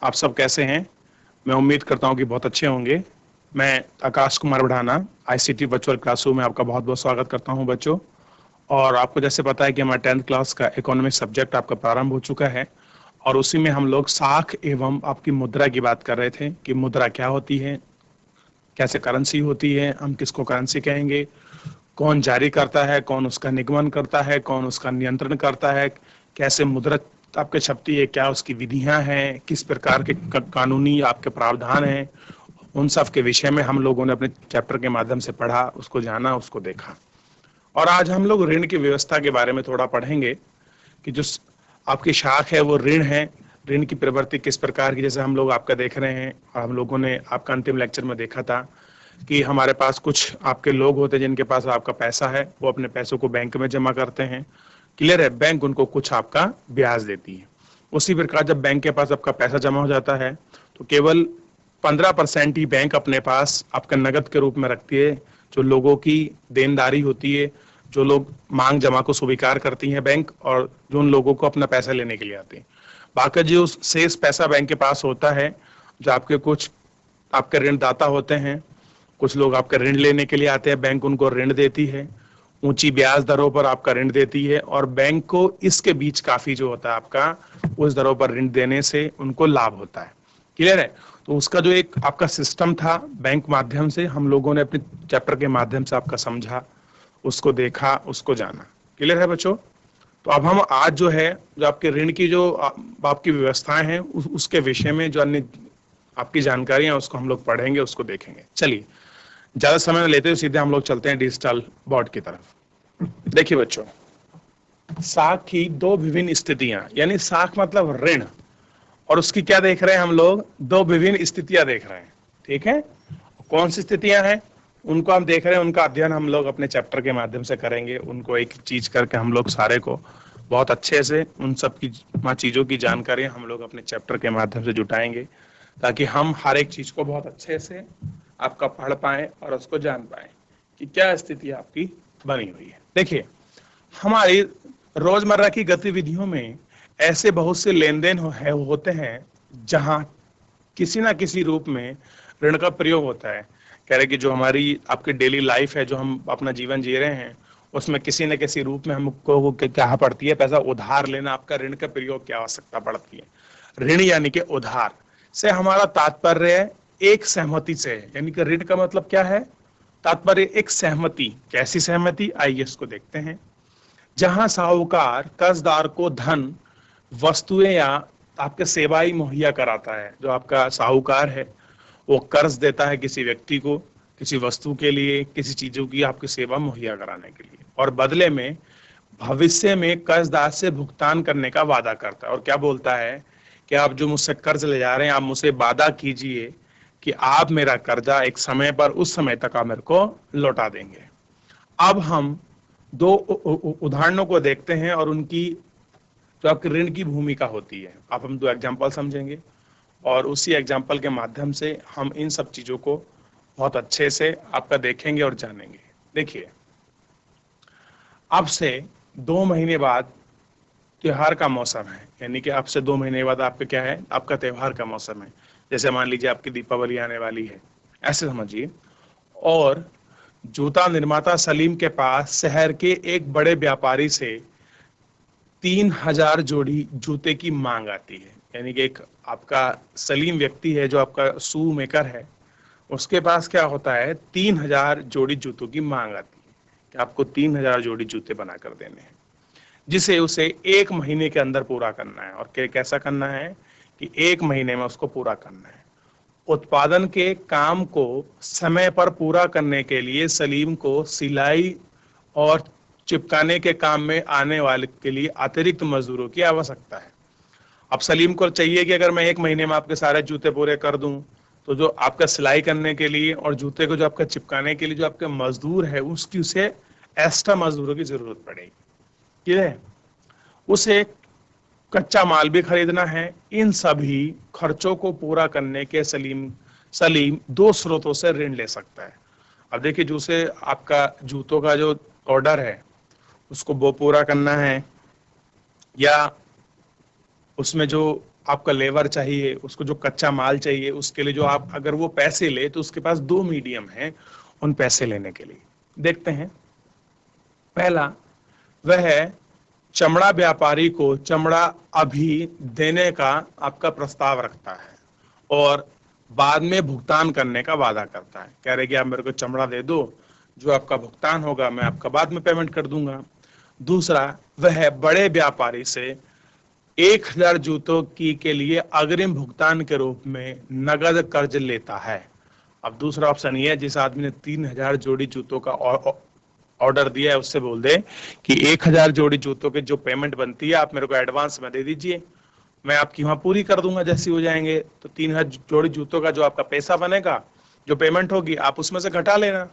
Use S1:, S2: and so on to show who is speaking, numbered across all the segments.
S1: आप सब कैसे हैं? मैं उम्मीद करता हूं कि बहुत अच्छे होंगे। मैं आकाश कुमार बढ़ाना आईसीटी वर्चुअल क्लासरूम में आपका बहुत बहुत स्वागत करता हूं बच्चों। और आपको जैसे पता है कि हमारा 10th क्लास का इकोनॉमिक सब्जेक्ट आपका प्रारंभ हो चुका है और उसी में हम लोग साख एवं आपकी मुद्रा की बात कर रहे थे कि मुद्रा क्या होती है, कैसे करेंसी होती है, हम किसको करेंसी कहेंगे, कौन जारी करता है, कौन उसका निगमन करता है, कौन उसका नियंत्रण करता है, कैसे मुद्रा आपके छपती है, क्या उसकी विधियां हैं, किस प्रकार के कानूनी आपके प्रावधान हैं, उन सब के विषय में हम लोगों ने अपने चैप्टर के माध्यम से पढ़ा, उसको जाना, उसको देखा। और आज हम लोग ऋण की व्यवस्था के बारे में थोड़ा पढ़ेंगे कि जो आपकी शाख है वो ऋण है, ऋण की प्रवृत्ति किस प्रकार की, जैसे हम लोग आपका देख रहे हैं और हम लोगों ने आपका अंतिम लेक्चर में देखा था कि हमारे पास कुछ आपके लोग होते हैं जिनके पास आपका पैसा है, वो अपने पैसों को बैंक में जमा करते हैं। क्लियर है? बैंक उनको कुछ आपका ब्याज देती है। उसी प्रकार जब बैंक के पास आपका पैसा जमा हो जाता है तो केवल 15% ही बैंक अपने पास आपका नगद के रूप में रखती है, जो लोगों की देनदारी होती है, जो लोग मांग जमा को स्वीकार करती हैं बैंक, और जो उन लोगों को अपना पैसा लेने के लिए आते हैं। बाकी जो शेष पैसा बैंक के पास होता है, जो आपके कुछ आपके ऋणदाता होते हैं, कुछ लोग आपका ऋण लेने के लिए आते हैं, बैंक उनको ऋण देती है, ऊंची ब्याज दरों पर आपका ऋण देती है, और बैंक को इसके बीच काफी जो होता है आपका उस दरों पर ऋण देने से उनको लाभ होता है। क्लियर है? तो उसका जो एक आपका सिस्टम था बैंक माध्यम से हम लोगों ने अपने चैप्टर के माध्यम से आपका समझा, उसको देखा, उसको जाना। क्लियर है बच्चों? तो अब हम आज जो है जो आपके ऋण की जो आपकी व्यवस्थाएं हैं उसके विषय में जो अन्य आपकी जानकारियां उसको हम लोग पढ़ेंगे, उसको देखेंगे। चलिए ज्यादा समय लेते हुए सीधे हम लोग चलते हैं डिजिटल बोर्ड की तरफ। देखिए बच्चों, साख की दो विभिन्न स्थितियां, यानी साख मतलब ऋण, और उसकी क्या देख रहे हैं हम लोग? दो विभिन्न स्थितियां देख रहे हैं। ठीक है? कौन सी स्थितियां हैं उनको हम देख रहे हैं, उनका अध्ययन हम लोग अपने चैप्टर के माध्यम से करेंगे। उनको एक चीज करके हम लोग सारे को बहुत अच्छे से उन सब की चीजों की जानकारी हम लोग अपने चैप्टर के माध्यम से जुटाएंगे, ताकि हम हर एक चीज को बहुत अच्छे से आपका पढ़ पाए और उसको जान पाए कि क्या स्थिति आपकी बनी हुई है। देखिए, हमारी रोजमर्रा की गतिविधियों में ऐसे बहुत से लेन देन होते हैं जहां किसी ना किसी रूप में ऋण का प्रयोग होता है। कह रहे कि जो हमारी आपकी डेली लाइफ है, जो हम अपना जीवन जी रहे हैं, उसमें किसी न किसी रूप में हमको क्या पड़ती है? पैसा उधार लेना, आपका ऋण का प्रयोग की आवश्यकता पड़ती है। ऋण यानी कि उधार से हमारा तात्पर्य है एक सहमति से, यानी कि ऋण का मतलब क्या है? तात्पर्य एक सहमति। कैसी सहमति? आइए इसको देखते हैं। जहां साहूकार कर्जदार को धन, वस्तुएं या आपके सेवाएं मुहैया कराता है। जो आपका साहूकार है वो कर्ज देता है किसी व्यक्ति को, किसी वस्तु के लिए, किसी चीजों की आपकी सेवा मुहैया कराने के लिए, और बदले में भविष्य में कर्जदार से भुगतान करने का वादा करता है। और क्या बोलता है कि आप जो मुझसे कर्ज ले जा रहे हैं, आप मुझसे वादा कीजिए कि आप मेरा कर्जा एक समय पर उस समय तक आप मेरे को लौटा देंगे। अब हम दो उदाहरणों को देखते हैं और उनकी जो आपके ऋण की भूमिका होती है, आप हम दो एग्जाम्पल समझेंगे और उसी एग्जाम्पल के माध्यम से हम इन सब चीजों को बहुत अच्छे से आपका देखेंगे और जानेंगे। देखिए, अब से 2 महीने बाद त्योहार का मौसम है, यानी कि अब से 2 महीने बाद आपका क्या है? आपका त्योहार का मौसम है। जैसे मान लीजिए आपकी दीपावली आने वाली है, ऐसे समझिए। और जूता निर्माता सलीम के पास शहर के एक बड़े व्यापारी से 3,000 जोड़ी जूते की मांग आती है। यानी कि एक आपका सलीम व्यक्ति है जो आपका शू मेकर है, उसके पास क्या होता है? 3,000 जोड़ी जूतों की मांग आती है कि आपको 3,000 जोड़ी जूते बनाकर देने हैं, जिसे उसे 1 महीने के अंदर पूरा करना है। और कैसा करना है कि 1 महीने में उसको पूरा करना है। उत्पादन के काम को समय पर पूरा करने के लिए सलीम को सिलाई और चिपकाने के काम में आने वाले के लिए अतिरिक्त मजदूरों की आवश्यकता है। अब सलीम को चाहिए कि अगर मैं 1 महीने में आपके सारे जूते पूरे कर दूं, तो जो आपका सिलाई करने के लिए और जूते को जो आपका चिपकाने के लिए जो आपके मजदूर है, उसकी उसे एक्स्ट्रा मजदूरों की जरूरत पड़ेगी। ठीक है? उसे कच्चा माल भी खरीदना है। इन सभी खर्चों को पूरा करने के सलीम सलीम दो स्रोतों से ऋण ले सकता है। अब देखिए, जो से आपका जूतों का जो ऑर्डर है उसको वो पूरा करना है, या उसमें जो आपका लेबर चाहिए, उसको जो कच्चा माल चाहिए, उसके लिए जो आप अगर वो पैसे ले तो उसके पास दो मीडियम है उन पैसे लेने के लिए। देखते हैं, पहला वह है चमड़ा व्यापारी को चमड़ा अभी देने का आपका प्रस्ताव रखता है और बाद में भुगतान करने का वादा करता है। कह रहे कि आप मेरे को चमड़ा दे दो, जो आपका भुगतान होगा मैं आपका बाद में पेमेंट कर दूंगा। दूसरा, वह बड़े व्यापारी से 1000 जूतों की के लिए अग्रिम भुगतान के रूप में नगद कर्ज लेता है। अब दूसरा ऑप्शन ये है, जिस आदमी ने 3000 जोड़ी जूतों का ऑर्डर दिया है उससे बोल दे कि 1000 जोड़ी जूतों के जो पेमेंट बनती है आप मेरे को एडवांस में दे दीजिए, मैं आपकी वहां पूरी कर दूंगा जैसे हो जाएंगे। तो 3000 जोड़ी जूतों का जो आपका पैसा बनेगा, जो पेमेंट होगी, आप उसमें से घटा लेना।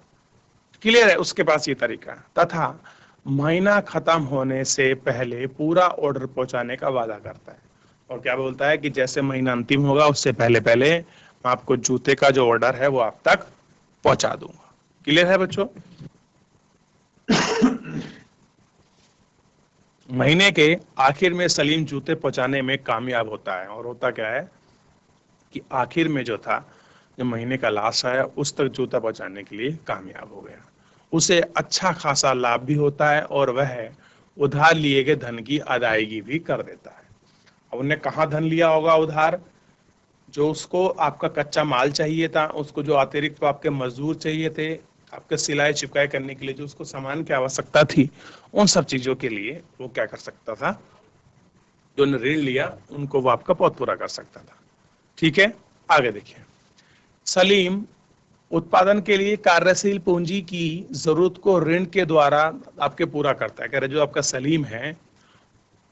S1: क्लियर है? उसके पास ये तरीका है। तथा महीना खत्म होने से पहले पूरा ऑर्डर पहुंचाने का वादा करता है। और क्या बोलता है कि जैसे महीना अंतिम होगा उससे पहले पहले मैं आपको जूते का जो ऑर्डर है वो आप तक पहुंचा दूंगा। क्लियर है बच्चों? महीने के आखिर में सलीम जूते पहुंचाने में कामयाब होता है। और होता क्या है कि आखिर में जो था, जो महीने का लास्ट आया, उस तक जूता पहुंचाने के लिए कामयाब हो गया। उसे अच्छा खासा लाभ भी होता है और वह उधार लिए गए धन की अदायगी भी कर देता है। अब उन्हें कहाँ धन लिया होगा उधार? जो उसको आपका कच्चा माल चाहिए था, उसको जो अतिरिक्त आपके मजदूर चाहिए थे, आपके सिलाई चिपकाई करने के लिए जो उसको सामान की आवश्यकता थी, उन सब चीजों के लिए वो क्या कर सकता था, जो ऋण लिया उनको वो आपका बहुत पूरा कर सकता था। ठीक है, आगे देखिए। सलीम उत्पादन के लिए कार्यशील पूंजी की जरूरत को ऋण के द्वारा आपके पूरा करता है। कह रहे जो आपका सलीम है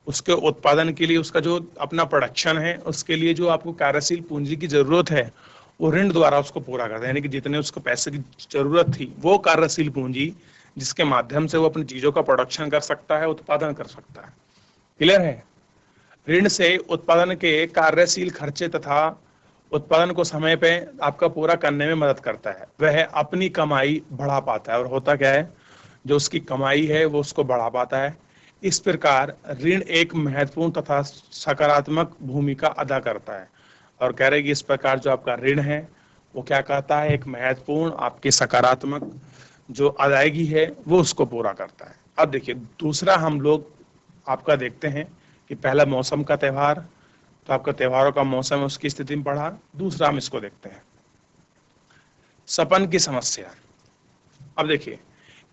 S1: उसके उत्पादन के लिए, उसका जो अपना प्रोडक्शन है उसके लिए जो आपको कार्यशील पूंजी की जरूरत है वो ऋण द्वारा उसको पूरा करता है। यानी कि जितने उसको पैसे की जरूरत थी वो कार्यशील पूंजी जिसके माध्यम से वो अपनी चीजों का प्रोडक्शन कर सकता है, उत्पादन कर सकता है। क्लियर है? ऋण से उत्पादन के कार्यशील खर्चे तथा उत्पादन को समय पे आपका पूरा करने में मदद करता है। वह अपनी कमाई बढ़ा पाता है। और होता क्या है, जो उसकी कमाई है वो उसको बढ़ा पाता है। इस प्रकार ऋण एक महत्वपूर्ण तथा सकारात्मक भूमिका अदा करता है। और कह रहे कि इस प्रकार जो आपका ऋण है वो क्या करता है, एक महत्वपूर्ण आपकी सकारात्मक जो अदायगी है वो उसको पूरा करता है। अब देखिए दूसरा हम लोग आपका देखते हैं कि पहला मौसम का त्योहार, तो आपका त्योहारों का मौसम है उसकी स्थिति में पढ़ा। दूसरा हम इसको देखते हैं, सपन की समस्या। अब देखिए,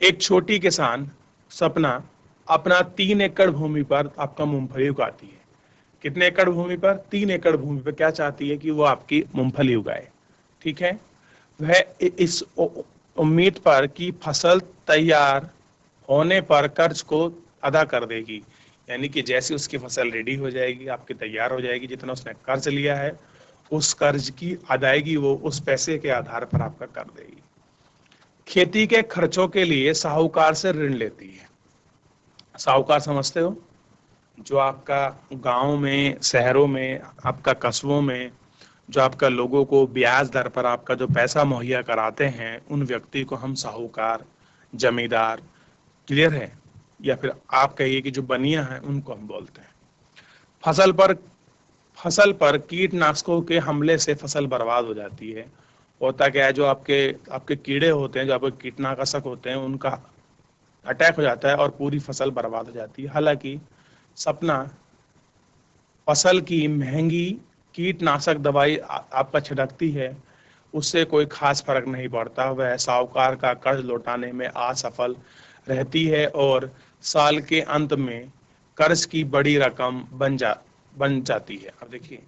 S1: एक छोटी किसान सपना अपना 3 एकड़ भूमि पर आपका मूंगफली उगाती है। कितने एकड़ भूमि पर? 3 एकड़ भूमि पर क्या चाहती है कि वो आपकी मूंगफली उगाए। ठीक है, वह इस उम्मीद पर कि फसल तैयार होने पर कर्ज को अदा कर देगी। यानी कि जैसे उसकी फसल रेडी हो जाएगी, आपकी तैयार हो जाएगी, जितना उसने कर्ज लिया है उस कर्ज की अदायगी वो उस पैसे के आधार पर आपका कर देगी। खेती के खर्चों के लिए साहूकार से ऋण लेती है। साहूकार समझते हो? जो आपका गांव में, शहरों में, आपका कस्बों में जो आपका लोगों को ब्याज दर पर आपका जो पैसा मुहैया कराते हैं, उन व्यक्ति को हम साहूकार, जमींदार, क्लियर है, या फिर आप कहिए कि जो बनिया है उनको हम बोलते हैं। फसल पर कीटनाशकों के हमले से फसल बर्बाद हो जाती है। होता क्या है, जो आपके आपके कीड़े होते हैं, जो आपके कीटनाशक होते हैं, उनका अटैक हो जाता है और पूरी फसल बर्बाद हो जाती है। हालांकि सपना फसल की महंगी कीटनाशक दवाई आपका छिड़कती है, उससे कोई खास फर्क नहीं पड़ता। वह साहूकार का कर्ज लौटाने में असफल रहती है और साल के अंत में कर्ज की बड़ी रकम बन जाती है। अब देखिए,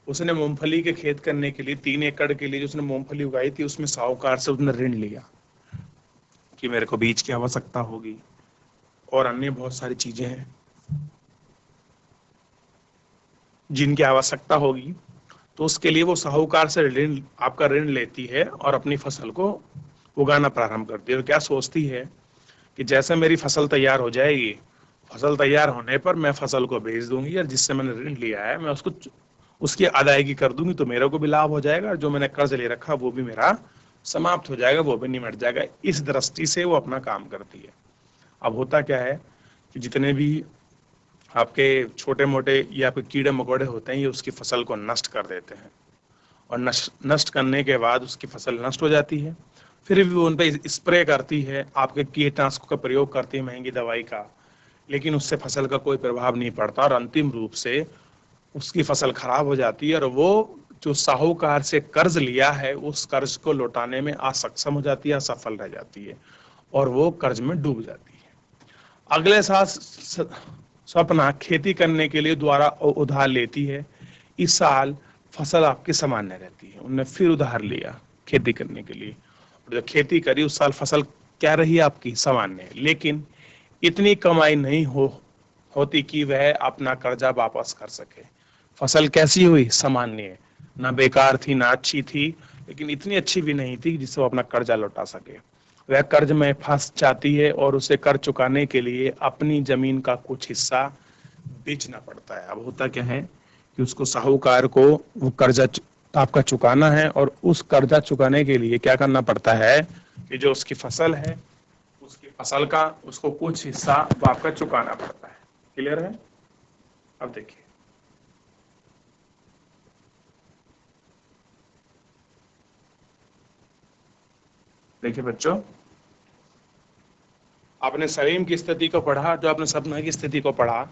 S1: उसने मूंगफली के खेत करने के लिए 3 एकड़ के लिए जो उसने मूंगफली उगाई थी उसमें साहूकार से उसने ऋण लिया कि मेरे को बीज की आवश्यकता होगी और अन्य बहुत सारी चीजें हैं जिनकी आवश्यकता होगी, तो उसके लिए वो साहूकार से ऋण, आपका ऋण लेती है और अपनी फसल को उगाना प्रारंभ करती है। और क्या सोचती है कि जैसे मेरी फसल तैयार हो जाएगी, फसल तैयार होने पर मैं फसल को बेच दूंगी और जिससे मैंने ऋण लिया है मैं उसको उसकी अदायगी कर दूंगी, तो मेरे को भी लाभ हो जाएगा और जो मैंने कर्ज ले रखा वो भी मेरा समाप्त हो जाएगा, वो भी निमट जाएगा। इस दृष्टि से वो अपना काम करती है। अब होता क्या है कि जितने भी आपके छोटे मोटे ये आपके कीड़े मकोड़े होते हैं, ये उसकी फसल को नष्ट कर देते हैं, और नष्ट करने के बाद उसकी फसल नष्ट हो जाती है। फिर भी वो उन पे स्प्रे करती है, आपके कीटनाशकों का प्रयोग करती है, महंगी दवाई का, लेकिन उससे फसल का कोई प्रभाव नहीं पड़ता, और अंतिम रूप से उसकी फसल खराब हो जाती है, और वो जो साहूकार से कर्ज लिया है उस कर्ज को लौटाने में असक्षम हो जाती है, असफल रह जाती है, और वो कर्ज में डूब जाती है। अगले साल सपना खेती करने के लिए दोबारा उधार लेती है। इस साल फसल आपकी सामान्य रहती है, उनने फिर उधार लिया खेती करने के लिए, और जब खेती करी उस साल फसल क्या रही आपकी? सामान्य। लेकिन इतनी कमाई नहीं होती कि वह अपना कर्जा वापस कर सके। फसल कैसी हुई? सामान्य, ना बेकार थी ना अच्छी थी, लेकिन इतनी अच्छी भी नहीं थी जिससे वो अपना कर्जा लौटा सके। वह कर्ज में फंस जाती है और उसे कर्ज चुकाने के लिए अपनी जमीन का कुछ हिस्सा बेचना पड़ता है। अब होता क्या है कि उसको साहूकार को वो कर्जा आपका चुकाना है, और उस कर्जा चुकाने के लिए क्या करना पड़ता है कि जो उसकी फसल है उसकी फसल का उसको कुछ हिस्सा आपका चुकाना पड़ता है। क्लियर है? अब देखिए, देखिए बच्चों, आपने सलीम की स्थिति को पढ़ा, जो आपने सपना की स्थिति को पढ़ा,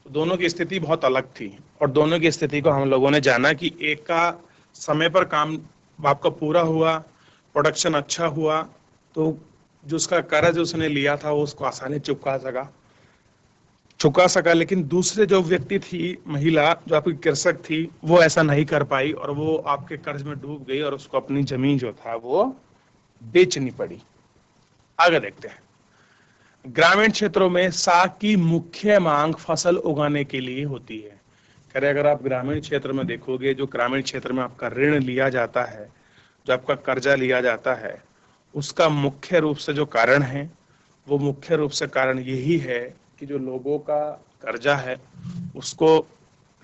S1: तो दोनों की स्थिति बहुत अलग थी, और दोनों की स्थिति को हम लोगों ने जाना कि एक का समय पर काम आपका पूरा हुआ, प्रोडक्शन अच्छा हुआ, तो जो उसका कर्ज उसने लिया था वो उसको आसानी चुका सका, लेकिन दूसरे जो व्यक्ति थी, महिला जो आपकी कृषक थी, वो ऐसा नहीं कर पाई, और वो आपके कर्ज में डूब गई, और उसको अपनी जमीन जो था वो बेचनी पड़ी। आगे देखते हैं। ग्रामीण क्षेत्रों में साग की मुख्य मांग फसल उगाने के लिए होती है। करे अगर आप ग्रामीण क्षेत्र में देखोगे, जो ग्रामीण क्षेत्र में आपका ऋण लिया जाता है, जो आपका कर्जा लिया जाता है, उसका मुख्य रूप से जो कारण है, वो मुख्य रूप से कारण यही है कि जो लोगों का कर्जा है उसको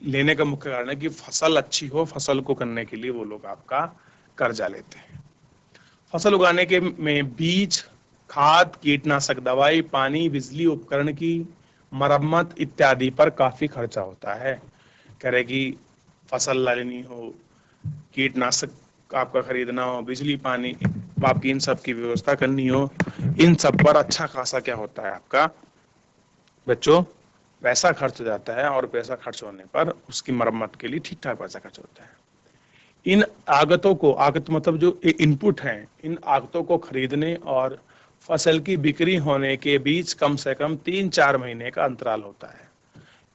S1: लेने का मुख्य कारण है कि फसल अच्छी हो, फसल को करने के लिए वो लोग आपका कर्जा लेते हैं। फसल उगाने के में बीज, खाद, कीटनाशक दवाई, पानी, बिजली, उपकरण की मरम्मत इत्यादि पर काफी खर्चा होता है। करेगी फसल लेनी हो, कीटनाशक आपका खरीदना हो, बिजली पानी आपकी इन सब की व्यवस्था करनी हो, इन सब पर अच्छा खासा क्या होता है आपका बच्चों, पैसा खर्च हो जाता है, और पैसा खर्च होने पर उसकी मरम्मत के लिए ठीक ठाक पैसा खर्च होता है। इन आगत मतलब जो इनपुट हैं, इन आगतों को खरीदने और फसल की बिक्री होने के बीच कम से कम 3-4 महीने का अंतराल होता है।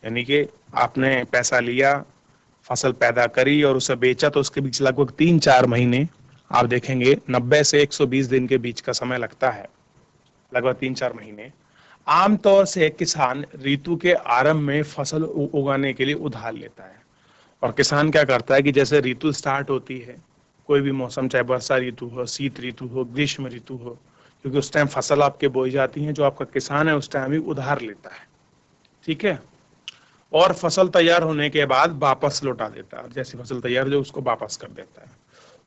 S1: यानी कि आपने पैसा लिया, फसल पैदा करी और उसे बेचा, तो उसके बीच लगभग 3-4 महीने आप देखेंगे 90 से 120 दिन के बीच का समय लगता है, लगभग 3-4 महीने। आमतौर से किसान ऋतु के आरंभ में फसल उगाने के लिए उधार लेता है, और किसान क्या करता है कि जैसे ऋतु स्टार्ट होती है, कोई भी मौसम, चाहे वर्षा ऋतु हो, शीत ऋतु हो, ग्रीष्म ऋतु हो, क्योंकि उस टाइम फसल आपके बोई जाती है, जो आपका किसान है उस टाइम भी उधार लेता है। ठीक है? और फसल तैयार होने के बाद वापस लौटा देता है, जैसी फसल तैयार हो उसको वापस कर देता है।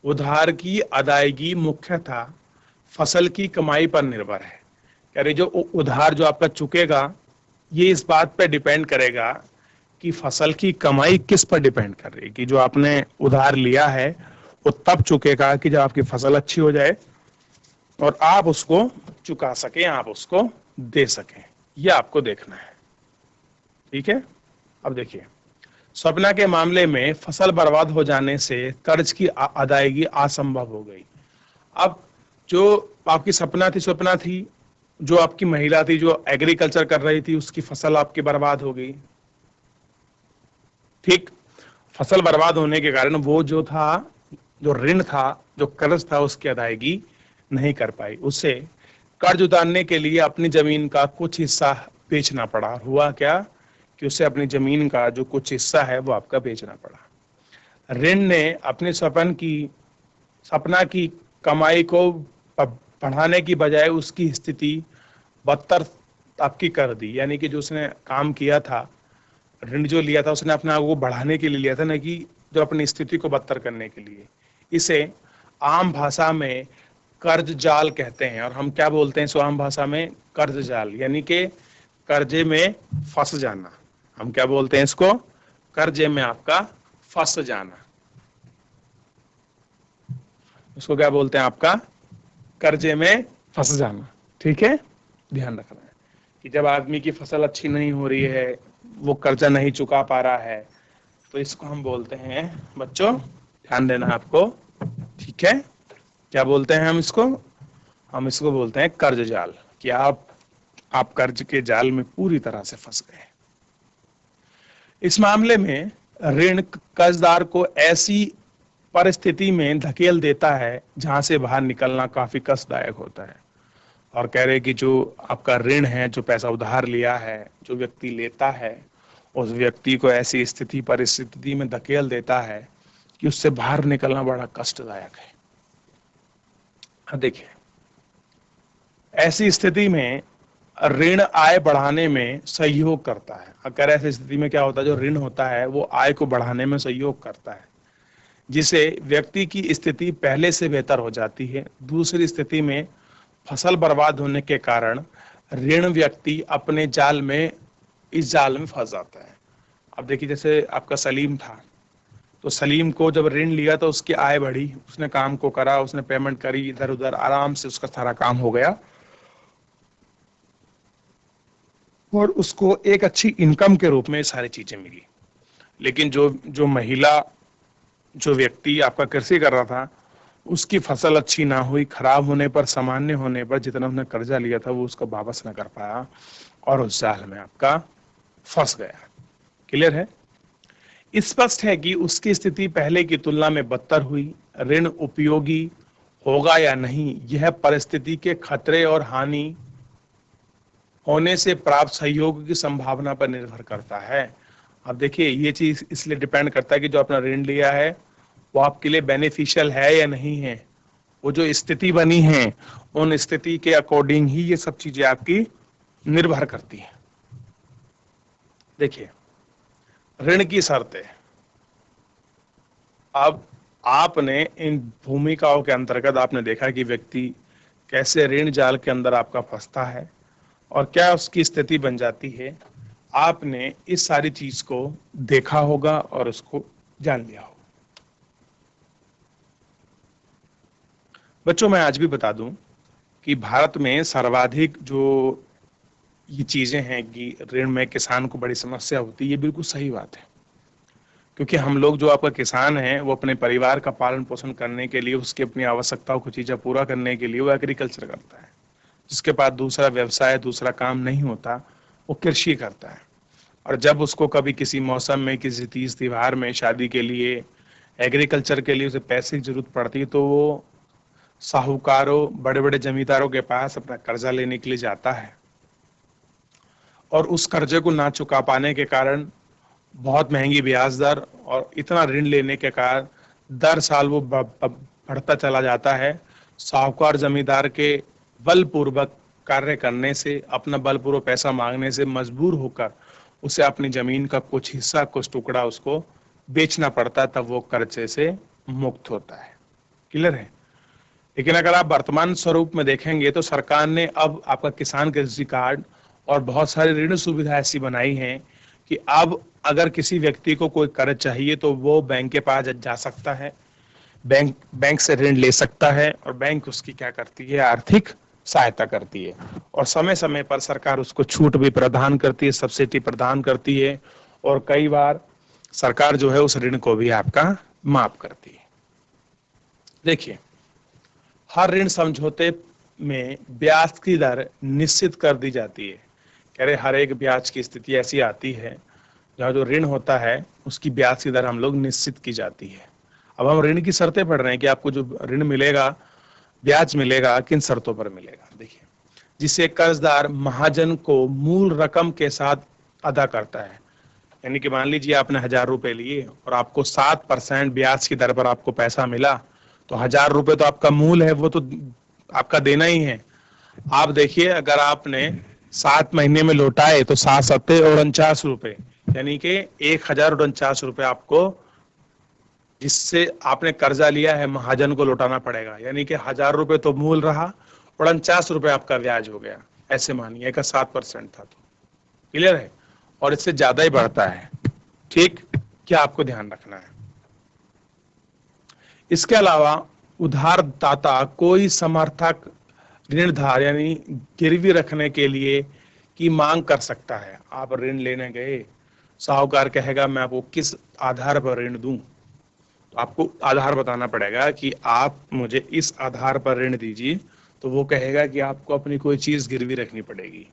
S1: उधार की अदायगी मुख्यतः फसल की कमाई पर निर्भर है। कह रहे जो उधार जो आपका चुकेगा, ये इस बात पे डिपेंड करेगा कि फसल की कमाई किस पर डिपेंड कर रही है, कि जो आपने उधार लिया है वो तब चुकेगा कि जब आपकी फसल अच्छी हो जाए और आप उसको चुका सकें, आप उसको दे सकें। ये आपको देखना है। ठीक है? अब देखिए, स्वप्ना के मामले में फसल बर्बाद हो जाने से कर्ज की अदायगी असंभव हो गई। अब जो आपकी स्वप्ना थी, जो आपकी महिला थी, जो एग्रीकल्चर कर रही थी, उसकी फसल आपकी बर्बाद हो गई। ठीक, फसल बर्बाद होने के कारण वो जो था, जो ऋण था, जो कर्ज था, उसकी अदायगी नहीं कर पाई। उसे कर्ज उतारने के लिए अपनी जमीन का कुछ हिस्सा बेचना पड़ा। हुआ क्या कि उसे अपनी जमीन का जो कुछ हिस्सा है वो आपका बेचना पड़ा। ऋण ने अपने सपना की कमाई को बढ़ाने की बजाय उसकी स्थिति बदतर आपकी कर दी। यानी कि जो उसने काम किया था, ऋण जो लिया था, उसने अपने आप को बढ़ाने के लिए लिया था, ना कि जो अपनी स्थिति को बदतर करने के लिए। इसे आम भाषा में कर्ज जाल कहते हैं, और हम क्या बोलते हैं इसको आम भाषा में? कर्ज जाल, यानी कि कर्जे में फंस जाना। हम क्या बोलते हैं इसको? कर्जे में आपका फंस जाना। उसको क्या बोलते हैं? आपका कर्जे में फंस जाना। ठीक है, ध्यान रखना है कि जब आदमी की फसल अच्छी नहीं हो रही है, वो कर्जा नहीं चुका पा रहा है, तो इसको हम बोलते हैं बच्चों, ध्यान देना आपको। ठीक है, क्या बोलते हैं हम इसको? हम इसको बोलते हैं कर्ज जाल, कि आप कर्ज के जाल में पूरी तरह से फंस गए। इस मामले में ऋण कर्जदार को ऐसी परिस्थिति में धकेल देता है जहां से बाहर निकलना काफी कष्टदायक होता है। और कह रहे कि जो आपका ऋण है, जो पैसा उधार लिया है, जो व्यक्ति लेता है, उस व्यक्ति को ऐसी स्थिति परिस्थिति में धकेल देता है कि उससे बाहर निकलना बड़ा कष्टदायक है। देखिए, ऐसी स्थिति में ऋण आय बढ़ाने में सहयोग करता है। अगर ऐसी स्थिति में क्या होता है, जो ऋण होता है वो आय को बढ़ाने में सहयोग करता है, जिससे व्यक्ति की स्थिति पहले से बेहतर हो जाती है। दूसरी स्थिति में फसल बर्बाद होने के कारण ऋण व्यक्ति अपने जाल में, इस जाल में फंस जाता है। अब देखिए, जैसे आपका सलीम था, तो सलीम को जब ऋण लिया तो उसकी आय बढ़ी, उसने काम को करा, उसने पेमेंट करी, इधर उधर आराम से उसका सारा काम हो गया और उसको एक अच्छी इनकम के रूप में सारी चीजें मिली। लेकिन जो जो महिला, जो व्यक्ति आपका कृषि कर रहा था, उसकी फसल अच्छी ना हुई, खराब होने पर, सामान्य होने पर जितना उसने कर्जा लिया था वो उसका वापस ना कर पाया और उस जाल में आपका फंस गया। क्लियर है? स्पष्ट है कि उसकी स्थिति पहले की तुलना में बदतर हुई। ऋण उपयोगी होगा या नहीं, यह परिस्थिति के खतरे और हानि होने से प्राप्त सहयोग की संभावना पर निर्भर करता है। अब देखिए, ये चीज इसलिए डिपेंड करता है कि जो आपने ऋण लिया है वो आपके लिए बेनिफिशियल है या नहीं है। वो जो स्थिति बनी है, उन स्थिति के अकॉर्डिंग ही ये सब चीजें आपकी निर्भर करती है। देखिए, ऋण की शर्तें। अब आपने इन भूमिकाओं के अंतर्गत आपने देखा कि व्यक्ति कैसे ऋण जाल के अंदर आपका फंसता है और क्या उसकी स्थिति बन जाती है। आपने इस सारी चीज को देखा होगा और उसको जान लिया होगा। बच्चों, मैं आज भी बता दूं कि भारत में सर्वाधिक जो ये चीजें हैं कि ऋण में किसान को बड़ी समस्या होती है, ये बिल्कुल सही बात है। क्योंकि हम लोग, जो आपका किसान है, वो अपने परिवार का पालन पोषण करने के लिए, उसकी अपनी आवश्यकताओं को चीजें पूरा करने के लिए वो एग्रीकल्चर करता है। जिसके पास दूसरा व्यवसाय, दूसरा काम नहीं होता, वो कृषि करता है। और जब उसको कभी किसी मौसम में, किसी तीज त्योहार में, शादी के लिए, एग्रीकल्चर के लिए उसे पैसे की जरूरत पड़ती है, तो वो साहूकारों, बड़े बड़े जमींदारों के पास अपना कर्जा लेने के लिए जाता है। और उस कर्जे को ना चुका पाने के कारण बहुत महंगी ब्याज दर और इतना ऋण लेने के कारण दर साल वो बढ़ता चला जाता है। साहूकार जमींदार के बलपूर्वक कार्य करने से, अपना बलपूर्वक पैसा मांगने से मजबूर होकर उसे अपनी जमीन का कुछ हिस्सा, कुछ टुकड़ा उसको बेचना पड़ता है, तब वो कर्जे से मुक्त होता है। क्लियर है? लेकिन अगर आप वर्तमान स्वरूप में देखेंगे तो सरकार ने अब आपका किसान क्रेडिट कार्ड और बहुत सारी ऋण सुविधा ऐसी बनाई है कि अब अगर किसी व्यक्ति को कोई कर्ज चाहिए तो वो बैंक के पास जा सकता है, बैंक से ऋण ले सकता है और बैंक उसकी क्या करती है, आर्थिक सहायता करती है। और समय समय पर सरकार उसको छूट भी प्रदान करती है, सब्सिडी प्रदान करती है और कई बार सरकार जो है उस ऋण को भी आपका माफ करती है। देखिए, हर ऋण समझौते में ब्याज की दर निश्चित कर दी जाती है। कह रहे हर एक ब्याज की स्थिति ऐसी आती है जहाँ जो ऋण होता है उसकी ब्याज की दर हम लोग निश्चित की जाती है। अब हम ऋण की शर्तें पढ़ रहे हैं कि आपको जो ऋण मिलेगा, ब्याज मिलेगा, किन शर्तों पर मिलेगा। देखिए, जिसे कर्जदार महाजन को मूल रकम के साथ अदा करता है। यानी कि मान लीजिए आपने 1000 रुपए लिए और आपको 7% ब्याज की दर पर आपको पैसा मिला, तो 1000 रुपए तो आपका मूल है, वो तो आपका देना ही है। आप देखिए, अगर आपने 7 महीने में लौटाए तो 7×7=49 रुपए, यानी कि 1049 रुपए आपको, जिससे आपने कर्जा लिया है, महाजन को लौटाना पड़ेगा। यानी कि 1000 रुपए तो मूल रहा, 49 रुपए आपका ब्याज हो गया। ऐसे मानिए का 7% था तो। क्लियर है? और इससे ज्यादा ही बढ़ता है। ठीक, क्या आपको ध्यान रखना है। इसके अलावा उधारदाता कोई समर्थक ऋणधार यानी गिरवी रखने के लिए की मांग कर सकता है। आप ऋण लेने गए, साहूकार कहेगा मैं आपको किस आधार पर ऋण दूं, तो आपको आधार बताना पड़ेगा कि आप मुझे इस आधार पर ऋण दीजिए। तो वो कहेगा कि आपको अपनी कोई चीज गिरवी रखनी पड़ेगी,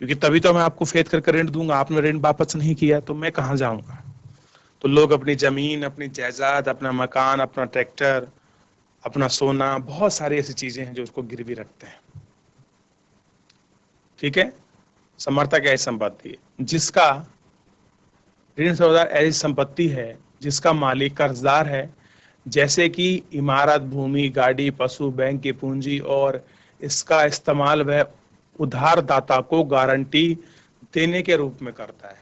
S1: क्योंकि तभी तो मैं आपको फेथ करके ऋण दूंगा। आपने ऋण वापस नहीं किया तो मैं कहाँ जाऊंगा। तो लोग अपनी जमीन, अपनी जायदाद, अपना मकान, अपना ट्रैक्टर, अपना सोना, बहुत सारी ऐसी चीजें हैं जो उसको गिरवी रखते हैं। ठीक है, समर्थक ऐसी संपत्ति है जिसका ऋण सौदार ऐसी संपत्ति है जिसका मालिक कर्जदार है, जैसे कि इमारत, भूमि, गाड़ी, पशु, बैंक की पूंजी, और इसका इस्तेमाल वह उधारदाता को गारंटी देने के रूप में करता है।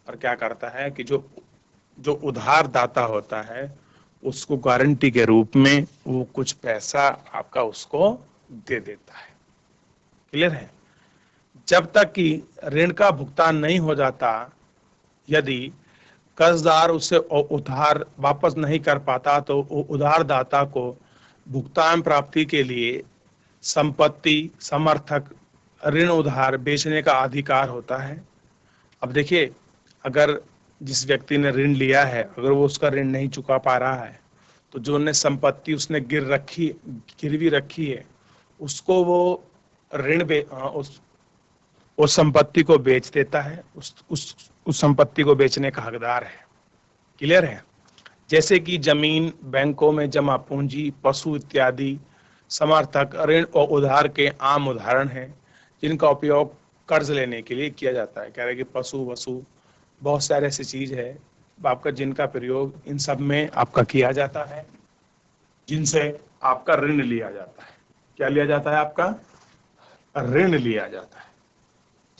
S1: और क्या करता है कि जो जो उधारदाता होता है उसको गारंटी के रूप में वो कुछ पैसा आपका उसको दे देता है। क्लियर है। जब तक कि ऋण का भुगतान नहीं हो जाता, यदि कर्जदार उससे उधार वापस नहीं कर पाता, तो उधारदाता को भुगतान प्राप्ति के लिए संपत्ति, समर्थक, ऋण उधार बेचने का अधिकार होता है। अब देखिए, अगर जिस व्यक्ति ने ऋण लिया है अगर वो उसका ऋण नहीं चुका पा रहा है, तो जो ने संपत्ति उसने गिरवी रखी है उसको वो ऋण उस संपत्ति को बेच देता है। उस संपत्ति को बेचने का हकदार है। क्लियर है। जैसे कि जमीन, बैंकों में जमा पूंजी, पशु इत्यादि समर्थक, ऋण और उधार के आम उदाहरण हैं जिनका उपयोग कर्ज लेने के लिए किया जाता है। कह रहे कि पशु वसु बहुत सारे ऐसी चीज है आपका जिनका प्रयोग इन सब में आपका किया जाता है, जिनसे आपका ऋण लिया जाता है। क्या लिया जाता है? आपका ऋण लिया जाता है।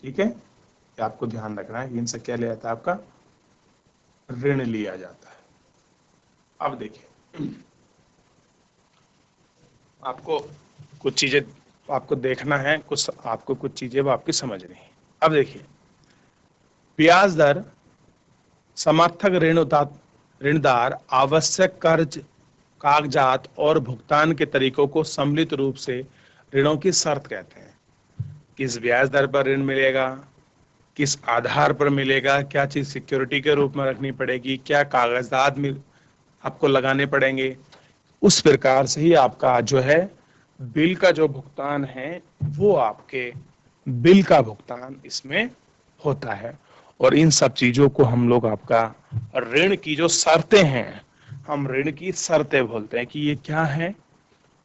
S1: ठीक है, ये आपको ध्यान रखना है। इनसे क्या लिया जाता है? आपका ऋण लिया जाता है। अब देखिए, आपको कुछ चीजें आपको देखना है, कुछ चीजें वो आपकी समझनी है। अब देखिए, ब्याज दर, समर्थक ऋणदार आवश्यक कर्ज कागजात और भुगतान के तरीकों को सम्मिलित रूप से ऋणों की शर्त कहते हैं। किस ब्याज दर पर ऋण मिलेगा, किस आधार पर मिलेगा, क्या चीज सिक्योरिटी के रूप में रखनी पड़ेगी, क्या कागजात में आपको लगाने पड़ेंगे, उस प्रकार से ही आपका जो है बिल का जो भुगतान है वो आपके बिल का भुगतान इसमें होता है। और इन सब चीजों को हम लोग आपका ऋण की जो शर्तें हैं, हम ऋण की शर्तें बोलते हैं कि ये क्या है,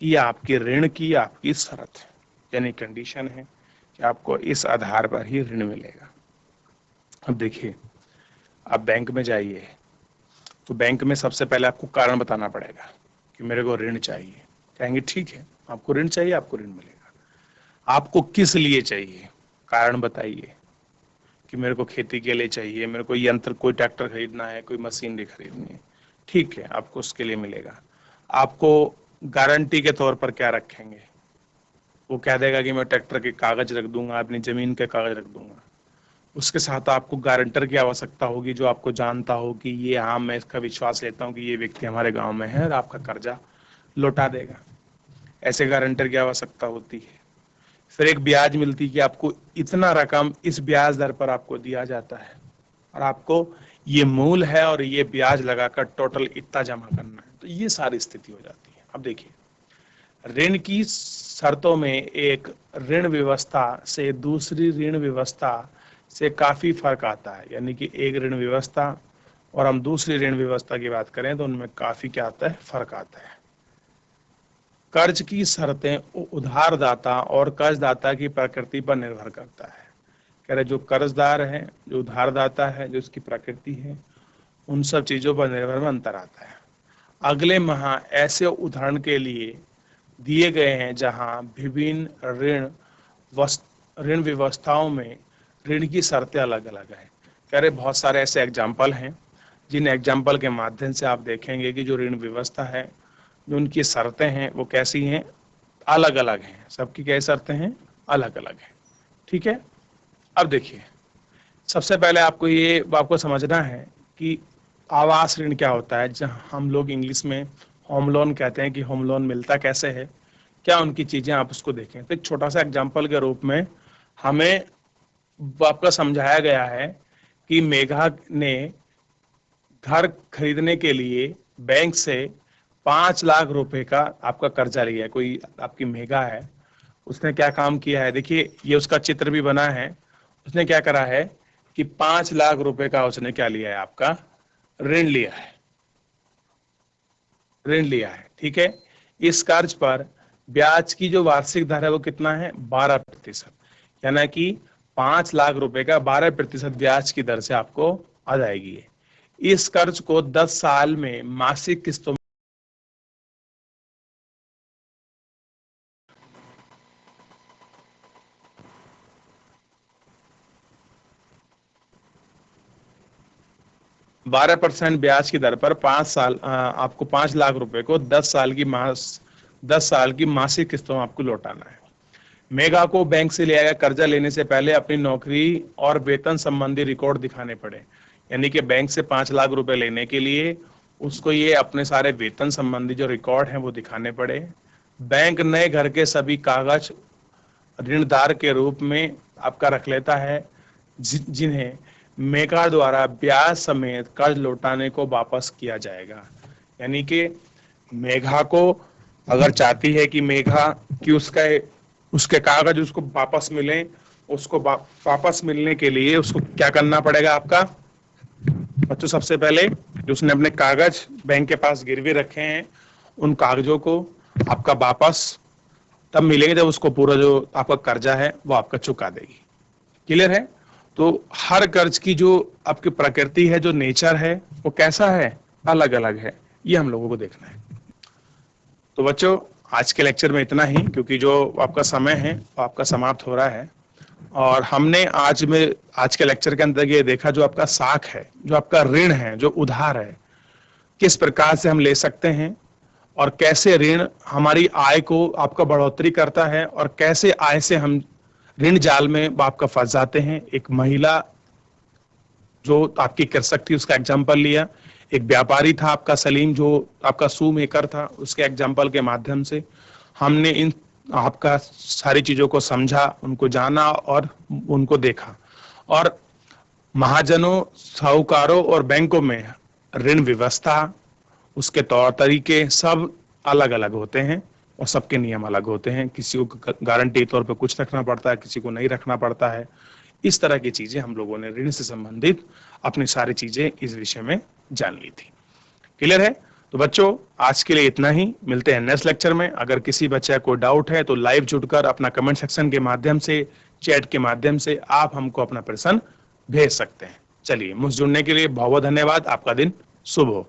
S1: ये आपके ऋण की आपकी शर्त है, यानी कंडीशन है कि आपको इस आधार पर ही ऋण मिलेगा। अब देखिए, आप बैंक में जाइए तो बैंक में सबसे पहले आपको कारण बताना पड़ेगा कि मेरे को ऋण चाहिए। कहेंगे ठीक है, आपको ऋण चाहिए, आपको ऋण मिलेगा। आपको किस लिए चाहिए, कारण बताइए कि मेरे को खेती के लिए चाहिए, मेरे को यंत्र, कोई ट्रैक्टर खरीदना है, कोई मशीनरी खरीदनी है। ठीक है, आपको उसके लिए मिलेगा। आपको गारंटी के तौर पर क्या रखेंगे? वो कह देगा कि मैं ट्रैक्टर के कागज रख दूंगा, अपनी जमीन के कागज रख दूंगा। उसके साथ आपको गारंटर की आवश्यकता होगी जो आपको जानता हो कि ये, हाँ मैं इसका विश्वास लेता हूँ कि ये व्यक्ति हमारे गांव में है और आपका कर्जा लौटा देगा। ऐसे गारंटर की आवश्यकता होती है। फिर एक ब्याज मिलती है कि आपको इतना रकम इस ब्याज दर पर आपको दिया जाता है और आपको ये मूल है और ये ब्याज लगाकर टोटल इतना जमा करना है। तो ये सारी स्थिति हो जाती है। अब देखिए, ऋण की शर्तों में एक ऋण व्यवस्था से दूसरी ऋण व्यवस्था से काफी फर्क आता है। यानी कि एक ऋण व्यवस्था और हम दूसरी ऋण व्यवस्था की बात करें तो उनमें काफी क्या आता है? फर्क आता है। कर्ज की शर्तें उधारदाता और कर्जदाता की प्रकृति पर निर्भर करता है। कह रहे जो कर्जदार है, जो उधारदाता है, जो उसकी प्रकृति है, उन सब चीजों पर निर्भर में अंतर आता है। अगले माह ऐसे उदाहरण के लिए दिए गए हैं जहां विभिन्न ऋण व्यवस्थाओं में ऋण की शर्तें अलग अलग है। कह रहे बहुत सारे ऐसे एग्जाम्पल हैं जिन एग्जाम्पल के माध्यम से आप देखेंगे कि जो ऋण व्यवस्था है, जो उनकी शर्तें हैं वो कैसी हैं? अलग अलग हैं। सबकी क्या शर्तें हैं? अलग अलग हैं। ठीक है। अब देखिए, सबसे पहले आपको समझना है कि आवास ऋण क्या होता है, जहाँ हम लोग इंग्लिश में होम लोन कहते हैं कि होम लोन मिलता कैसे है, क्या उनकी चीजें आप उसको देखें। तो एक छोटा सा एग्जांपल के रूप में हमें आपका समझाया गया है कि मेघा ने घर खरीदने के लिए बैंक से 5 लाख रुपए का आपका कर्जा लिया है। कोई आपकी मेघा है, उसने क्या काम किया है, देखिए ये उसका चित्र भी बना है। उसने क्या करा है कि 5 लाख रुपए का उसने क्या लिया है, आपका ऋण लिया है, ऋण लिया है, ठीक है। इस कर्ज पर ब्याज की जो वार्षिक दर है वो कितना है, 12%। यानी कि 5 लाख रुपए का 12% ब्याज की दर से आपको आ जाएगी। इस कर्ज को 10 साल में मासिक किस्तों 12% ब्याज की दर पर 5 साल आपको 5 लाख रुपए को 10 साल की मासिक किस्तों में आपको लौटाना है। मेगा को बैंक से लिया गया कर्जा लेने से पहले अपनी नौकरी और वेतन संबंधी रिकॉर्ड दिखाने पड़े। यानी कि बैंक से 5 लाख रुपए लेने के लिए उसको ये अपने सारे वेतन संबंधी जो रिकॉर्ड हैं वो दिखाने पड़े। बैंक नए घर के सभी कागज ऋणदार के रूप में आपका रख लेता है, जिन्हें मेगा द्वारा ब्याज समेत कर्ज लौटाने को वापस किया जाएगा। यानी कि मेघा को अगर चाहती है कि मेघा कि उसके कागज उसको वापस मिले, उसको वापस मिलने के लिए उसको क्या करना पड़ेगा आपका बच्चों, सबसे पहले जो उसने अपने कागज बैंक के पास गिरवी रखे हैं उन कागजों को आपका वापस तब मिलेंगे जब उसको पूरा जो आपका कर्जा है वो आपका चुका देगी। क्लियर है। तो हर कर्ज की जो आपकी प्रकृति है, जो नेचर है, वो कैसा है, अलग अलग है, ये हम लोगों को देखना है। तो बच्चों आज के लेक्चर में इतना ही, क्योंकि जो आपका समय है वो आपका समाप्त हो रहा है। और हमने आज के लेक्चर के अंदर ये देखा, जो आपका साख है, जो आपका ऋण है, जो उधार है, किस प्रकार से हम ले सकते हैं और कैसे ऋण हमारी आय को आपका बढ़ोतरी करता है और कैसे आय से हम ऋण जाल में आपका फंस जाते हैं। एक महिला जो आपकी कृषक थी उसका एग्जाम्पल लिया, एक व्यापारी था आपका सलीम जो आपका शू मेकर था, उसके एग्जाम्पल के माध्यम से हमने इन आपका सारी चीजों को समझा, उनको जाना और उनको देखा। और महाजनों, साहूकारों और बैंकों में ऋण व्यवस्था, उसके तौर तरीके सब अलग अलग होते हैं और सबके नियम अलग होते हैं। किसी को गारंटी तौर पे कुछ रखना पड़ता है, किसी को नहीं रखना पड़ता है। इस तरह की चीजें हम लोगों ने ऋण से संबंधित अपनी सारी चीजें इस विषय में जान ली थी। क्लियर है। तो बच्चों आज के लिए इतना ही, मिलते हैं नेक्स्ट लेक्चर में। अगर किसी बच्चे को डाउट है तो लाइव जुड़कर अपना कमेंट सेक्शन के माध्यम से, चैट के माध्यम से आप हमको अपना प्रश्न भेज सकते हैं। चलिए, मुझसे जुड़ने के लिए बहुत बहुत धन्यवाद। आपका दिन शुभ हो।